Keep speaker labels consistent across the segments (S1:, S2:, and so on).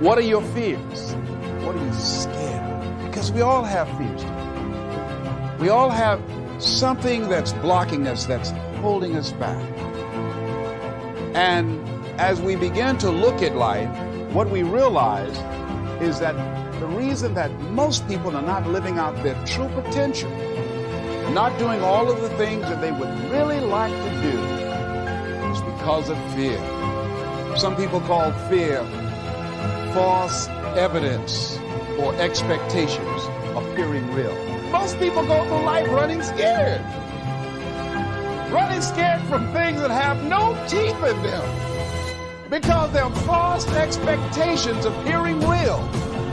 S1: What are your fears? What are you scared of? Because we all have fears. We all have something that's blocking us, that's holding us back. And as we begin to look at life, what we realize is that the reason that most people are not living out their true potential, not doing all of the things that they would really like to do, is because of fear. Some people call fear false evidence or expectations appearing real. Most people go through life running scared. Running scared from things that have no teeth in them, because they're false expectations appearing real.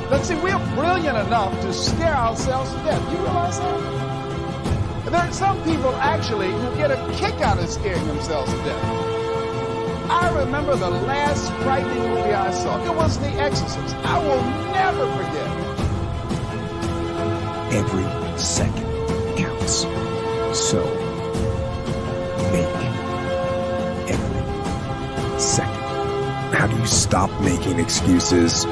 S1: Let's see, we're brilliant enough to scare ourselves to death. You realize that? There are some people actually who get a kick out of scaring themselves to death. I remember the last frightening movie I saw. It was The Exorcist. I will never forget.
S2: Every second counts. So make every second. How do you stop making excuses?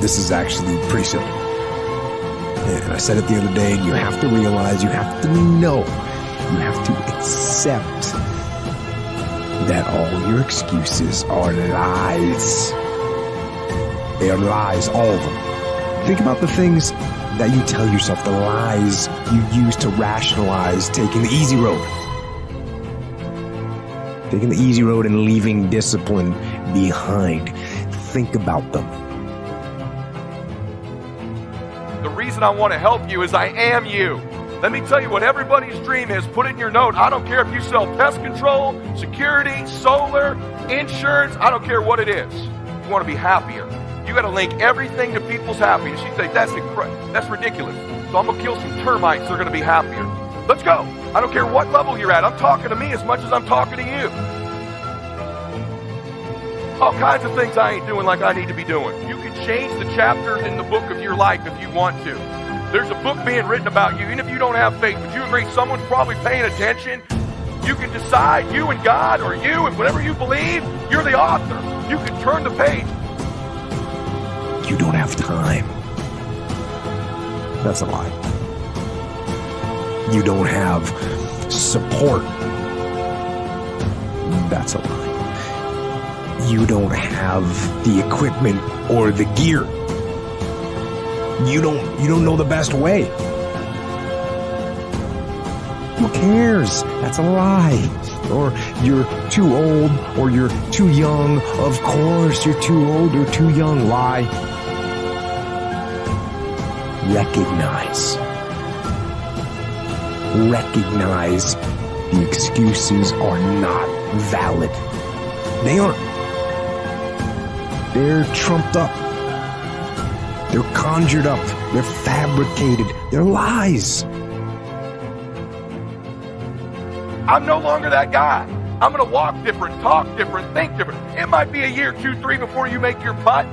S2: This is actually pretty simple. And I said it the other day, you have to realize, you have to know, you have to accept that all your excuses are lies. They are lies, all of them. Think about the things that you tell yourself, the lies you use to rationalize taking the easy road. Taking the easy road and leaving discipline behind. Think about them.
S3: The reason I want to help you is I am you. Let me tell you what everybody's dream is. Put it in your note. I don't care if you sell pest control, security, solar, insurance. I don't care what it is. You want to be happier. You got to link everything to people's happiness. You say, that's ridiculous. So I'm going to kill some termites. They're going to be happier. Let's go. I don't care what level you're at. I'm talking to me as much as I'm talking to you. All kinds of things I ain't doing like I need to be doing. You can change the chapters in the book of your life if you want to. There's a book being written about you, even if you don't have faith. Would you agree someone's probably paying attention? You can decide, you and God, or you and whatever you believe, you're the author. You can turn the page.
S2: You don't have time. That's a lie. You don't have support. That's a lie. You don't have the equipment or the gear. You don't know the best way. Who cares? That's a lie. Or you're too old, or you're too young. Of course, you're too old or too young. Lie. Recognize the excuses are not valid. They aren't. They're trumped up. They're conjured up. They're fabricated. They're lies.
S3: I'm no longer that guy. I'm going to walk different, talk different, think different. It might be a year, 2, 3 before you make your putt.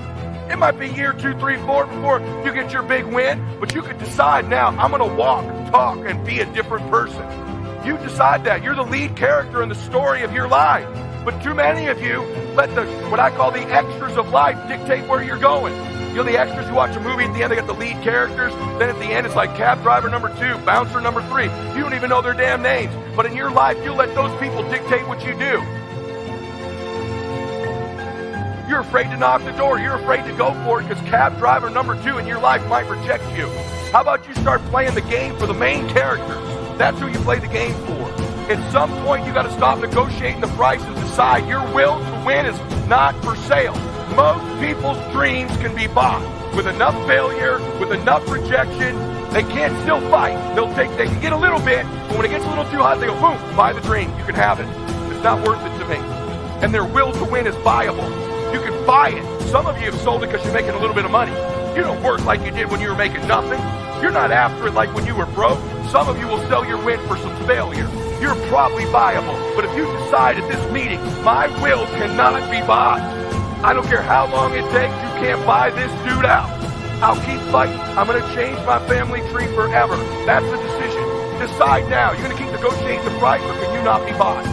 S3: It might be year 2, 3, 4 before you get your big win. But you can decide now, I'm going to walk, talk, and be a different person. You decide that. You're the lead character in the story of your life. But too many of you let what I call the extras of life dictate where you're going. You know the extras, you watch a movie, at the end they got the lead characters, then at the end it's like cab driver number 2, bouncer number 3. You don't even know their damn names. But in your life, you let those people dictate what you do. You're afraid to knock the door. You're afraid to go for it because cab driver number 2 in your life might reject you. How about you start playing the game for the main characters? That's who you play the game for. At some point, you got to stop negotiating the price and decide your will to win is not for sale. Most people's dreams can be bought. With enough failure, with enough rejection, they can't still fight. They can get a little bit, but when it gets a little too hot, they go, boom, buy the dream. You can have it. It's not worth it to me. And their will to win is buyable. You can buy it. Some of you have sold it because you're making a little bit of money. You don't work like you did when you were making nothing. You're not after it like when you were broke. Some of you will sell your win for some failure. You're probably viable. But if you decide at this meeting, my will cannot be bought. I don't care how long it takes, you can't buy this dude out. I'll keep fighting. I'm going to change my family tree forever. That's the decision. Decide now. You're going to keep negotiating the price, or can you not be bought?